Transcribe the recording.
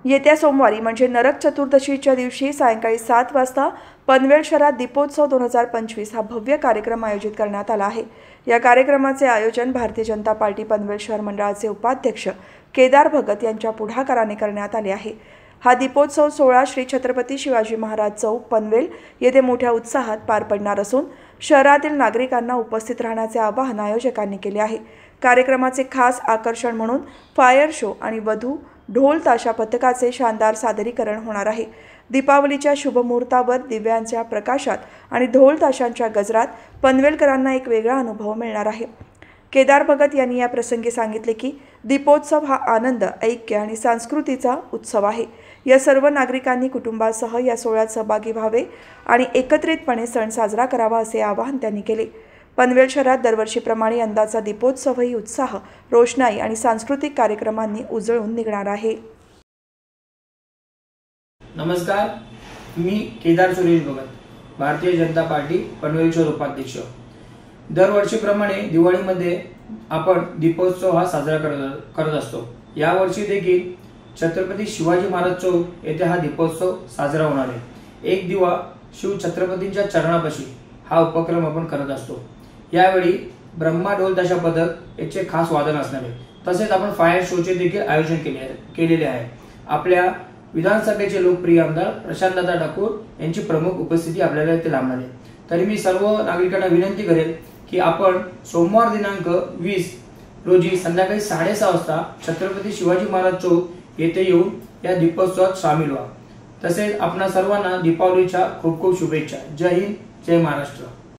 येत्या सोमवारी म्हणजे नरक चतुर्दशीच्या दिवशी सायंकाळी 7 वाजता पनवेल शहरात दीपोत्सव 2025 हा भव्य कार्यक्रम आयोजित करण्यात आला आहे। या कार्यक्रमाचे आयोजन भारतीय जनता पार्टी पनवेल शहर मंडळाचे उपाध्यक्ष केदार भगत यांच्या पुढाकाराने करण्यात आले आहे। हा दीपोत्सव सोहळा श्री छत्रपती शिवाजी महाराज चौक पनवेल येथे मोठ्या उत्साहात पार पडणार असून शहरातील नागरिकांना उपस्थित राहण्याचे आवाहन आयोजकांनी केले आहे। कार्यक्रमाचे खास आकर्षण म्हणून फायर शो आणि वधू ढोल ताशा पथकाचे शानदार सादरीकरण होणार आहे। दीपावलीच्या शुभ मुहूर्तावर दिव्यांच्या प्रकाशात आणि ढोल ताशांच्या गजरात पनवेलकरांना एक वेगळा अनुभव मिळणार आहे। केदार भगत यांनी या प्रसंगी सांगितले की दीपोत्सव हा आनंद, ऐक्य आणि संस्कृतीचा उत्सव आहे। या सर्व नागरिकांनी कुटुंबासह या सोहळ्यात सहभागी व्हावे आणि एकत्रितपणे सण साजरा करावा असे आवाहन त्यांनी केले। पनवेल शहरात दरवर्षीप्रमाणे यंदाचा दीपोत्सवही उत्साह, रोषणाई आणि सांस्कृतिक कार्यक्रमांनी उजळून निघणार आहे। नमस्कार, मी केदार सुरेश भगत, भारतीय जनता पार्टी पनवेल शहर उपाध्यक्ष। दरवर्षीप्रमाणे दिवाळीमध्ये आपण दीपोत्सव हा साजरा करत असतो। यावर्षी देखील छत्रपती शिवाजी महाराज चौक येथे हा दीपोत्सव साजरा होणार आहे। एक दिवा शिव छत्रपतींच्या चरणापाशी हा उपक्रम आपण करत असतो। यावेळी ब्रह्मा ढोल ताशा पथक याचे खास वादन असणार आहे। तसेच आपण फायर शोचे देखील आयोजन केलेले आहे। आपल्या विधानसभेचे लोकप्रिय आमदार प्रशांतदादा ठाकूर यांची प्रमुख उपस्थिती आपल्याला इथे लाभणार आहे। तरी मी सर्व नागरिकांना विनंती करेल की आपण सोमवार दिनांक 20 रोजी संध्याकाळी 6:30 वाजता छत्रपती शिवाजी महाराज चौक येथे येऊन या दीपोत्सवात सामील व्हा। तसेच आपणा सर्वांना दीपावलीच्या खूप खूप शुभेच्छा। जय हिंद, जय महाराष्ट्र।